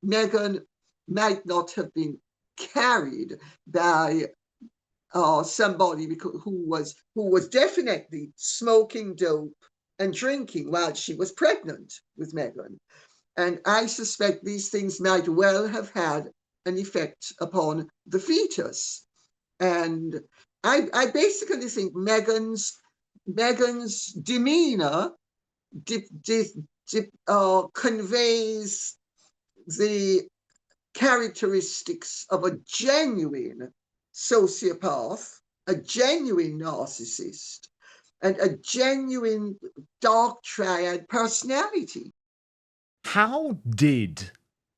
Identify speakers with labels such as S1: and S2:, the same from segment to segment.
S1: Meghan might not have been carried by somebody who was definitely smoking dope and drinking while she was pregnant with Meghan. And I suspect these things might well have had an effect upon the fetus. And I basically think Meghan's demeanor conveys the characteristics of a genuine sociopath, a genuine narcissist, and a genuine dark triad personality.
S2: How did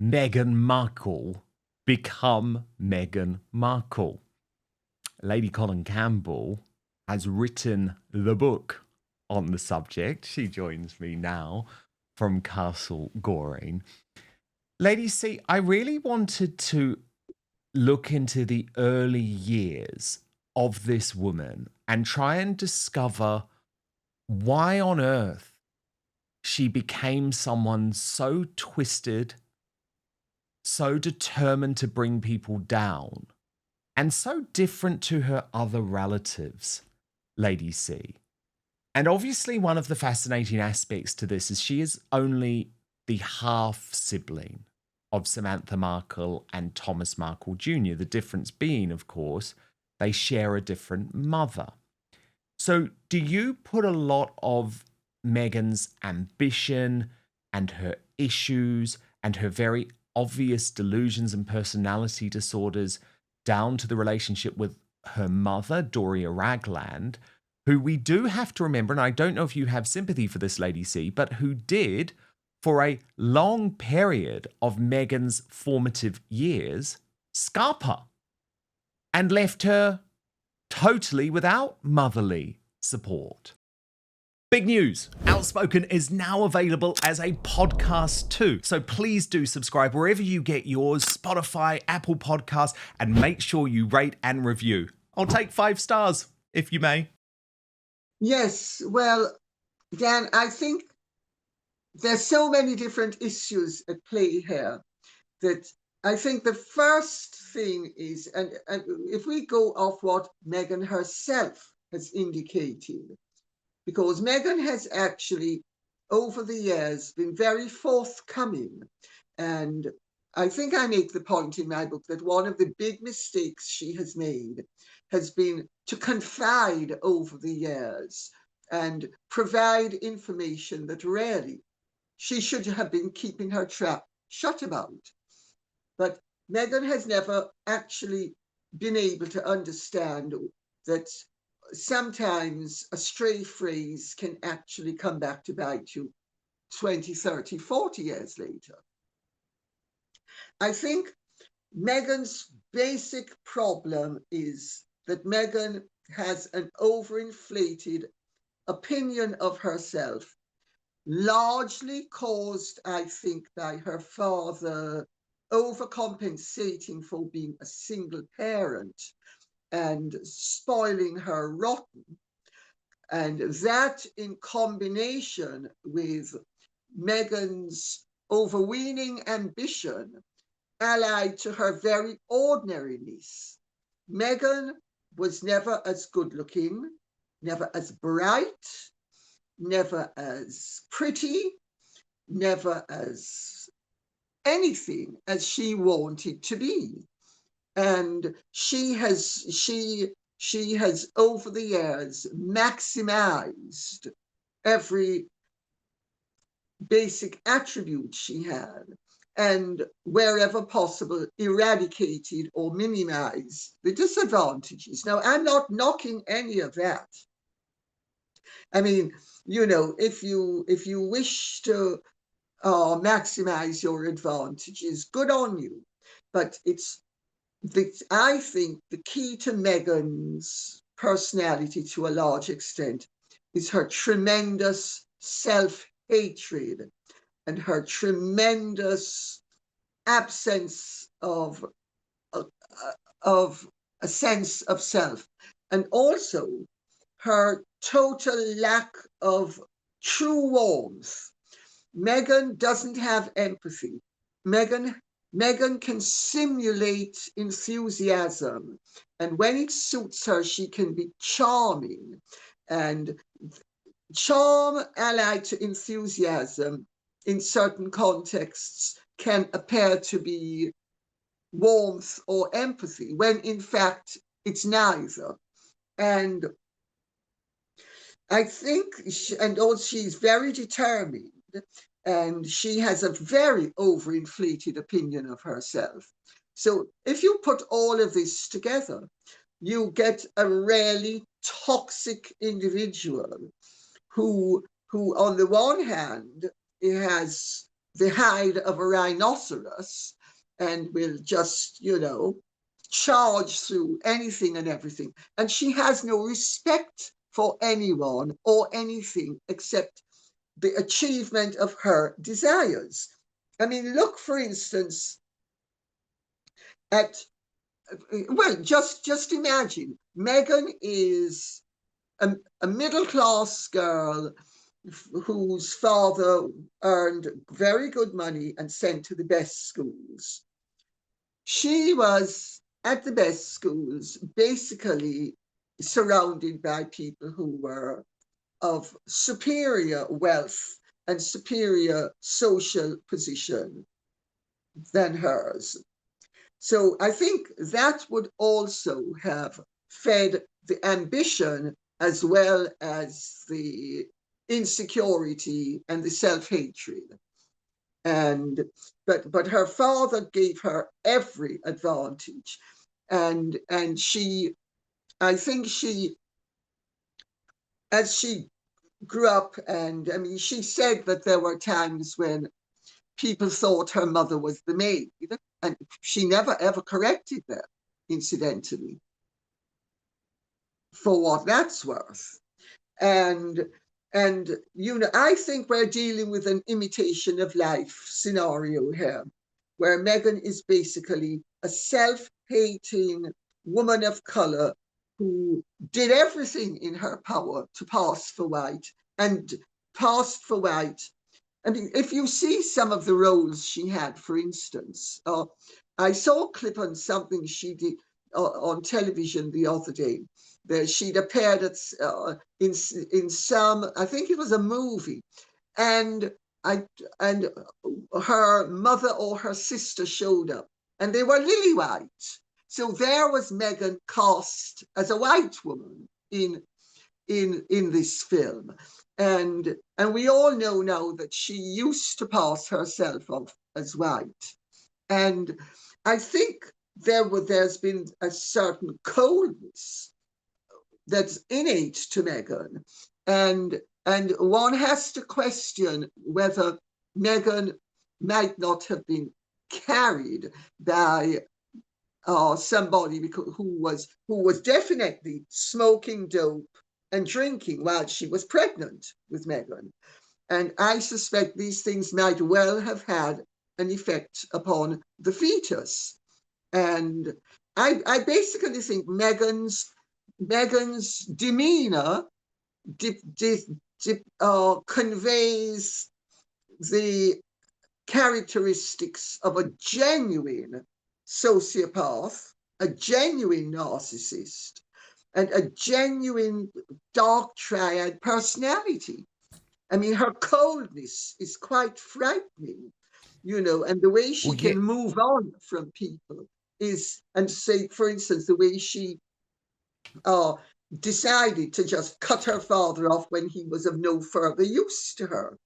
S2: Meghan Markle become Meghan Markle? Lady Colin Campbell has written the book on the subject. She joins me now from Castle Goring. Lady C, I really wanted to look into the early years of this woman and try and discover why on earth she became someone so twisted, so determined to bring people down, and so different to her other relatives, Lady C. And obviously one of the fascinating aspects to this is she is only the half-sibling of Samantha Markle and Thomas Markle Jr., the difference being, of course, they share a different mother. So do you put a lot of Meghan's ambition and her issues and her very obvious delusions and personality disorders down to the relationship with her mother, Doria Ragland, who we do have to remember, and I don't know if you have sympathy for this, Lady C, but who did, for a long period of Meghan's formative years, scarp her and left her totally without motherly support. Big news, Outspoken is now available as a podcast too. So please do subscribe wherever you get yours, Spotify, Apple Podcasts, and make sure you rate and review. I'll take 5 stars, if you may.
S1: Yes, well, Dan, I think there's so many different issues at play here that I think the first thing is, and if we go off what Meghan herself has indicated, because Meghan has actually, over the years, been very forthcoming. And I think I make the point in my book that one of the big mistakes she has made has been to confide over the years and provide information that really she should have been keeping her trap shut about. But Meghan has never actually been able to understand that sometimes a stray phrase can actually come back to bite you 20, 30, 40 years later. I think Meghan's basic problem is that Meghan has an overinflated opinion of herself, largely caused, I think, by her father overcompensating for being a single parent and spoiling her rotten. And that, in combination with Meghan's overweening ambition, allied to her very ordinariness. Meghan was never as good looking, never as bright, never as pretty, never as anything as she wanted to be. And she has over the years maximized every basic attribute she had, and wherever possible eradicated or minimized the disadvantages. Now, I'm not knocking any of that. I mean, you know, if you wish to maximize your advantages, good on you. But I think the key to Meghan's personality, to a large extent, is her tremendous self-hatred and her tremendous absence of a sense of self, and also her total lack of true warmth. Meghan doesn't have empathy. Meghan Meghan can simulate enthusiasm, and when it suits her, she can be charming. And charm allied to enthusiasm in certain contexts can appear to be warmth or empathy, when in fact it's neither. And I think, and also she's very determined, and she has a very overinflated opinion of herself. So if you put all of this together, you get a really toxic individual who on the one hand has the hide of a rhinoceros and will just, charge through anything and everything. And she has no respect for anyone or anything except the achievement of her desires. I mean, look, for instance, at, well, just imagine Meghan is a middle-class girl whose father earned very good money and sent to the best schools. She was at the best schools, basically surrounded by people who were of superior wealth and superior social position than hers. So I think that would also have fed the ambition as well as the insecurity and the self-hatred. And but her father gave her every advantage. And she, I think she, as she grew up, and I mean, she said that there were times when people thought her mother was the maid, and she never ever corrected that, incidentally, for what that's worth. And I think we're dealing with an imitation of life scenario here, where Meghan is basically a self-hating woman of color who did everything in her power to pass for white, and passed for white. I mean, if you see some of the roles she had, for instance, I saw a clip on something she did on television the other day. She'd appeared in some, I think it was a movie, and and her mother or her sister showed up, and they were lily white. So there was Meghan cast as a white woman in this film. And we all know now that she used to pass herself off as white. And I think there's been a certain coldness that's innate to Meghan. And one has to question whether Meghan might not have been carried by somebody who was definitely smoking dope and drinking while she was pregnant with Meghan. And I suspect these things might well have had an effect upon the fetus. And I basically think Meghan's demeanor conveys the characteristics of a genuine sociopath, a genuine narcissist, and a genuine dark triad personality. I mean, her coldness is quite frightening, and the way she can move on from people is, and say, for instance, the way she decided to just cut her father off when he was of no further use to her.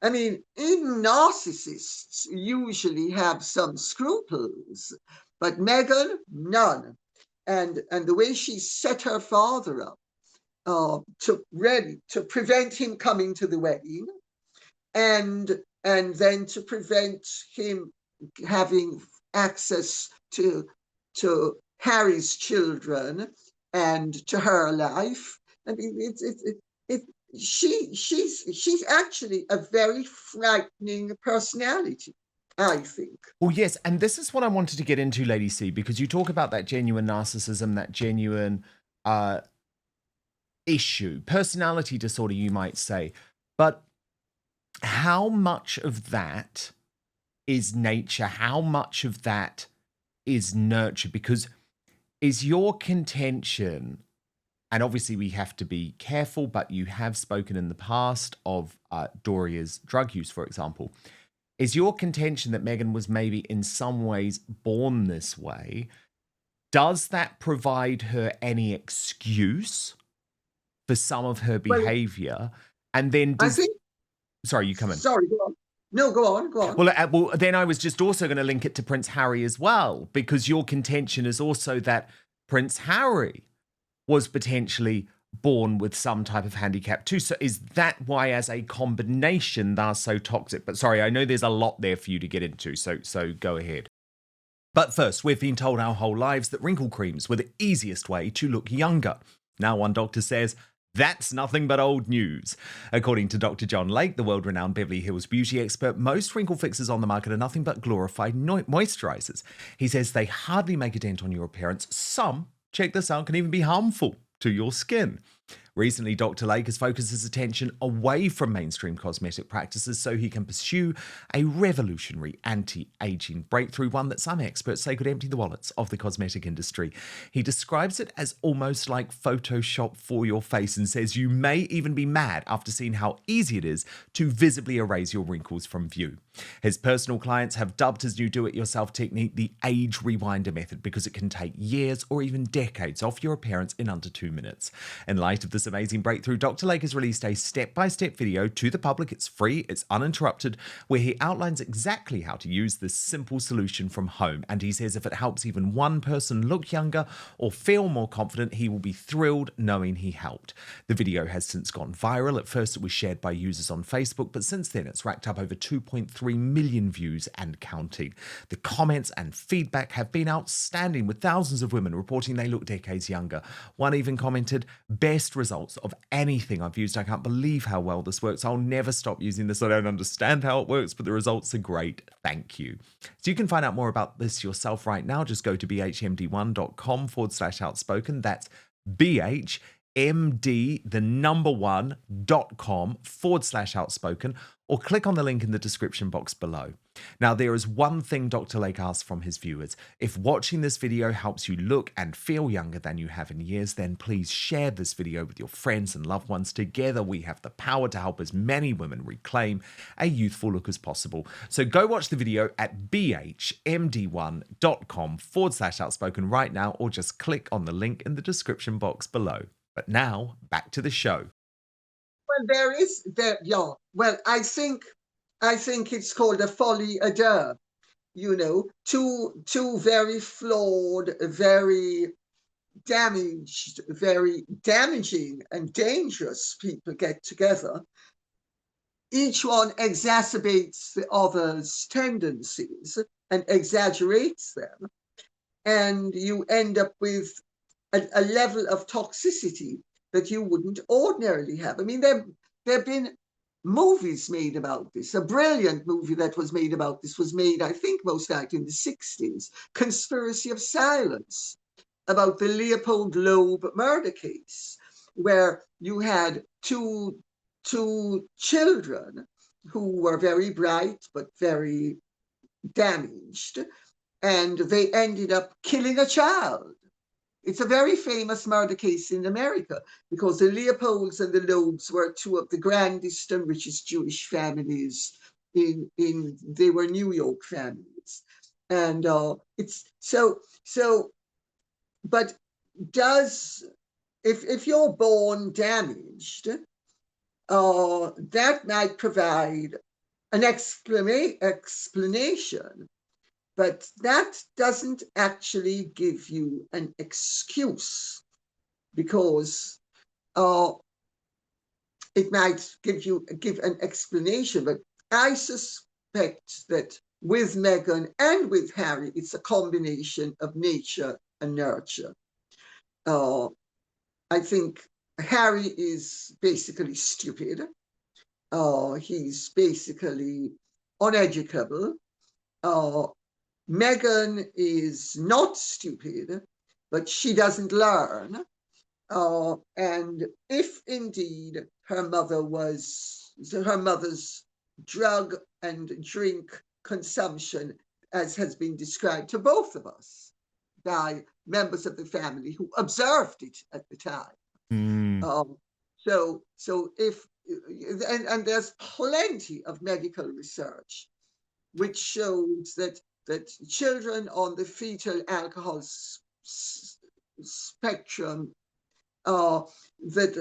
S1: I mean, even narcissists usually have some scruples, but Meghan, none. And the way she set her father up to prevent him coming to the wedding, and then to prevent him having access to Harry's children and to her life. I mean, she's actually a very frightening personality, I think.
S2: Well, yes, and this is what I wanted to get into, Lady C, because you talk about that genuine narcissism, that genuine issue, personality disorder, you might say. But how much of that is nature? How much of that is nurture? Because is your contention, and obviously we have to be careful, but you have spoken in the past of Doria's drug use, for example. Is your contention that Meghan was maybe in some ways born this way? Does that provide her any excuse for some of her
S1: Well,
S2: behavior? And then
S1: I
S2: does,
S1: think,
S2: sorry, you come in.
S1: sorry, go on. No, go on, go on.
S2: Well, then I was just also going to link it to Prince Harry as well, because your contention is also that Prince Harry was potentially born with some type of handicap too. So is that why, as a combination, they're so toxic? But sorry, I know there's a lot there for you to get into, so go ahead. But first, we've been told our whole lives that wrinkle creams were the easiest way to look younger. Now one doctor says, that's nothing but old news. According to Dr. John Lake, the world-renowned Beverly Hills beauty expert, most wrinkle fixers on the market are nothing but glorified moisturizers. He says they hardly make a dent on your appearance. Some, check this out, can even be harmful to your skin. Recently, Dr. Lake has focused his attention away from mainstream cosmetic practices so he can pursue a revolutionary anti-aging breakthrough, one that some experts say could empty the wallets of the cosmetic industry. He describes it as almost like Photoshop for your face and says you may even be mad after seeing how easy it is to visibly erase your wrinkles from view. His personal clients have dubbed his new do-it-yourself technique the age rewinder method because it can take years or even decades off your appearance in under 2 minutes. In light of this amazing breakthrough, Dr. Lake has released a step-by-step video to the public. It's free, it's uninterrupted, where he outlines exactly how to use this simple solution from home. And he says if it helps even one person look younger or feel more confident, he will be thrilled knowing he helped. The video has since gone viral. At first, it was shared by users on Facebook, but since then, it's racked up over 2.3 million views and counting. The comments and feedback have been outstanding, with thousands of women reporting they look decades younger. One even commented, best results of anything I've used. I can't believe how well this works. I'll never stop using this. I don't understand how it works, but the results are great. Thank you. So you can find out more about this yourself right now. Just go to bhmd1.com/outspoken. That's bhmd1.com/outspoken, or click on the link in the description box below. Now, there is one thing Dr. Lake asks from his viewers. If watching this video helps you look and feel younger than you have in years, then please share this video with your friends and loved ones. Together, we have the power to help as many women reclaim a youthful look as possible. So go watch the video at bhmd1.com/outspoken right now, or just click on the link in the description box below. But now, back to the show.
S1: Well, well, I think it's called a folie à deux. You know, two very flawed, very damaged, very damaging and dangerous people get together. Each one exacerbates the other's tendencies and exaggerates them. And you end up with a level of toxicity that you wouldn't ordinarily have. I mean, there have been movies made about this. A brilliant movie that was made about this was made, I think, most likely in the 60s, Conspiracy of Silence, about the Leopold Loeb murder case, where you had two children who were very bright but very damaged, and they ended up killing a child. It's a very famous murder case in America because the Leopolds and the Loebs were two of the grandest and richest Jewish families they were New York families. And it's so, but if you're born damaged, that might provide an explanation, but that doesn't actually give you an excuse, because it might give an explanation. But I suspect that with Meghan and with Harry, it's a combination of nature and nurture. I think Harry is basically stupid. He's basically uneducable. Meghan is not stupid, but she doesn't learn. And if indeed her mother's drug and drink consumption, as has been described to both of us by members of the family who observed it at the time. So if and there's plenty of medical research which shows that children on the fetal alcohol spectrum, that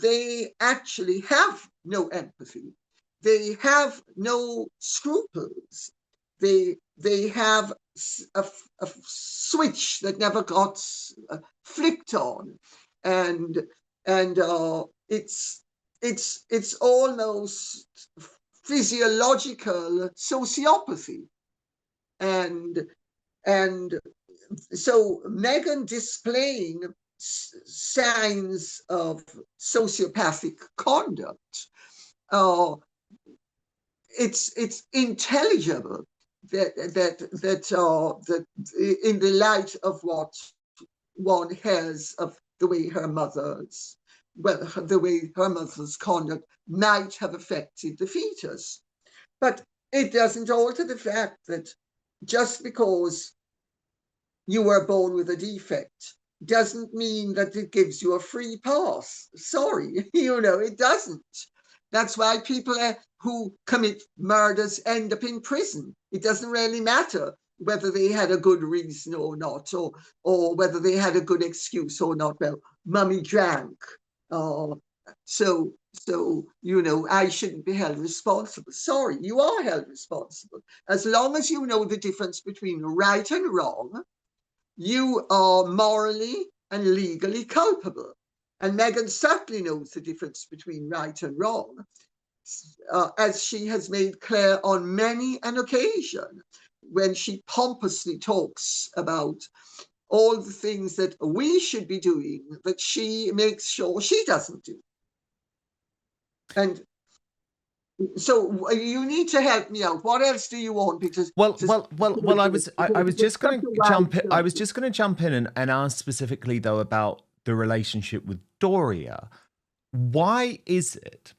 S1: they actually have no empathy, they have no scruples, they have a switch that never got flicked on, and it's almost physiological sociopathy, and so Meghan displaying signs of sociopathic conduct, it's intelligible that in the light of what one hears of the way her mother's conduct might have affected the fetus. But it doesn't alter the fact that just because you were born with a defect doesn't mean that it gives you a free pass. Sorry, it doesn't. That's why people who commit murders end up in prison. It doesn't really matter whether they had a good reason or not, or whether they had a good excuse or not. Well, mummy drank. So I shouldn't be held responsible. Sorry, you are held responsible. As long as you know the difference between right and wrong, you are morally and legally culpable. And Meghan certainly knows the difference between right and wrong, as she has made clear on many an occasion when she pompously talks about all the things that we should be doing that she makes sure she doesn't do. And so you need to help me out. What else do you want? Because
S2: I was just going to jump in and ask specifically though about the relationship with Doria. Why is it,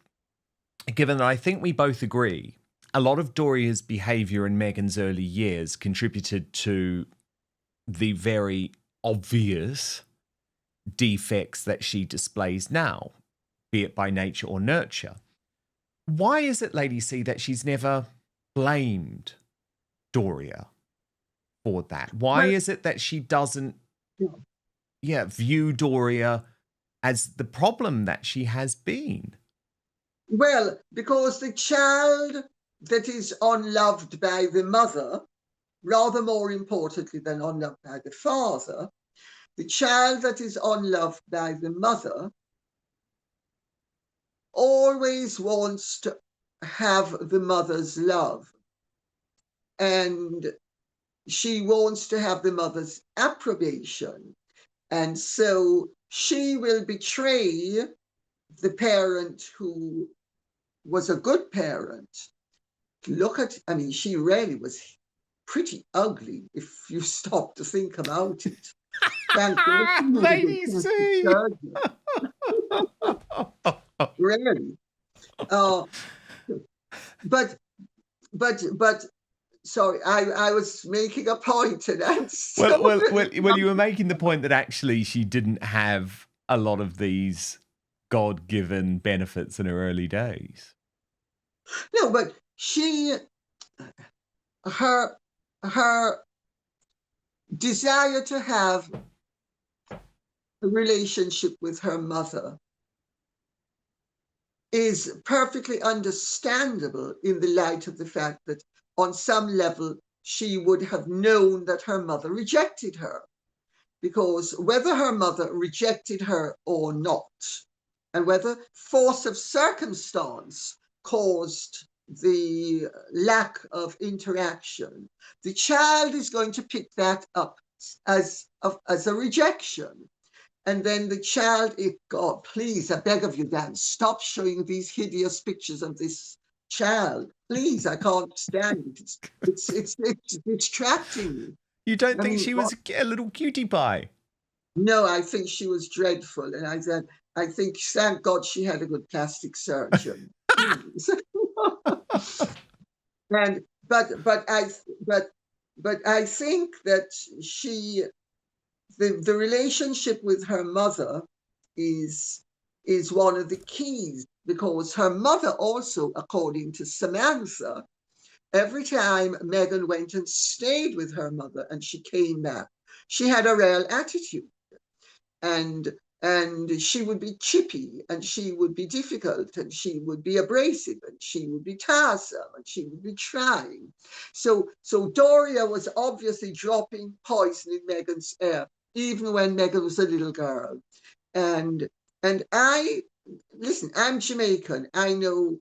S2: given that I think we both agree, a lot of Doria's behaviour in Meghan's early years contributed to the very obvious defects that she displays now, be it by nature or nurture? Why is it, Lady C, that she's never blamed Doria for that? Why is it that she doesn't view Doria as the problem that she has been?
S1: Well, because the child that is unloved by the mother, rather more importantly than unloved by the father, the child that is unloved by the mother always wants to have the mother's love, and she wants to have the mother's approbation, and so she will betray the parent who was a good parent. She really was pretty ugly if you stop to think about it.
S2: Lady C.
S1: Really. But sorry, I was making a point, and I'm
S2: well, you were making the point that actually she didn't have a lot of these God-given benefits in her early days.
S1: No, but her desire to have a relationship with her mother is perfectly understandable in the light of the fact that on some level she would have known that her mother rejected her, because whether her mother rejected her or not, and whether force of circumstance caused the lack of interaction, the child is going to pick that up as a rejection. And then the child, God, please, I beg of you, Dan, stop showing these hideous pictures of this child. Please, I can't stand it. It's distracting me.
S2: You don't think she was a little cutie pie?
S1: No, I think she was dreadful. And I said, I think, thank God she had a good plastic surgeon. but I think that the relationship with her mother is one of the keys, because her mother also, according to Samantha, every time Meghan went and stayed with her mother and she came back, she had a real attitude, and she would be chippy, and she would be difficult, and she would be abrasive, and she would be tiresome, and she would be trying. So Doria was obviously dropping poison in Meghan's air, even when Meghan was a little girl. And I listen, I'm Jamaican. I know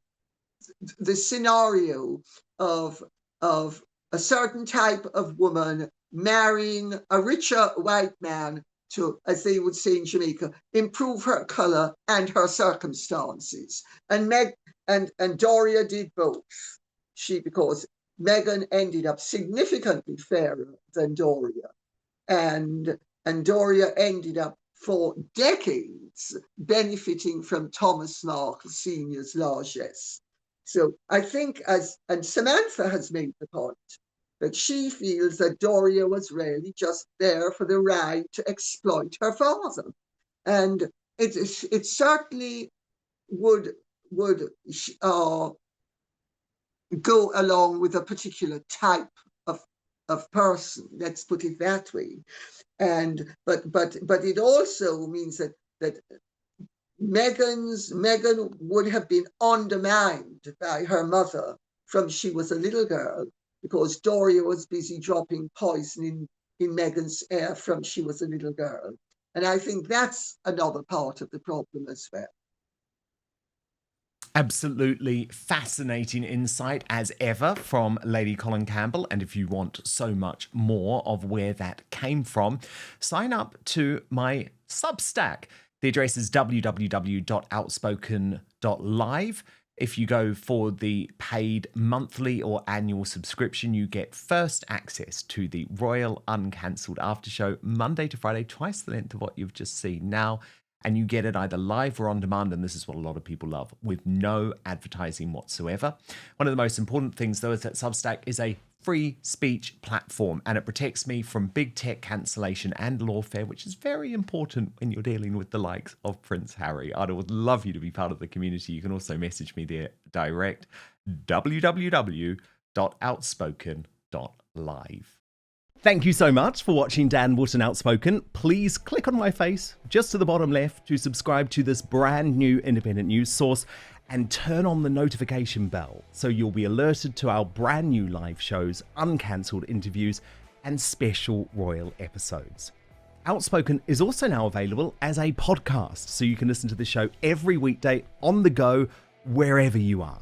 S1: the scenario of a certain type of woman marrying a richer white man to, as they would say in Jamaica, improve her color and her circumstances. And Doria did both. Because Meghan ended up significantly fairer than Doria, and Doria ended up for decades benefiting from Thomas Markle Sr.'s largesse. So I think, and Samantha has made the point, that she feels that Doria was really just there for the ride to exploit her father. And it certainly would go along with a particular type of person, let's put it that way. But it also means that Meghan would have been undermined by her mother from she was a little girl, because Doria was busy dropping poison in Meghan's air from she was a little girl. And I think that's another part of the problem as well.
S2: Absolutely fascinating insight as ever from Lady Colin Campbell. And if you want so much more of where that came from, sign up to my Substack. The address is www.outspoken.live. If you go for the paid monthly or annual subscription, you get first access to the Royal Uncancelled After Show Monday to Friday, twice the length of what you've just seen now. And you get it either live or on demand, and this is what a lot of people love, with no advertising whatsoever. One of the most important things, though, is that Substack is a free speech platform, and it protects me from big tech cancellation and lawfare, which is very important when you're dealing with the likes of Prince Harry. I would love you to be part of the community. You can also message me there direct, www.outspoken.live. Thank you so much for watching Dan Wootton Outspoken. Please click on my face just to the bottom left to subscribe to this brand new independent news source, and turn on the notification bell so you'll be alerted to our brand new live shows, uncancelled interviews, and special royal episodes. Outspoken is also now available as a podcast, so you can listen to the show every weekday on the go, wherever you are.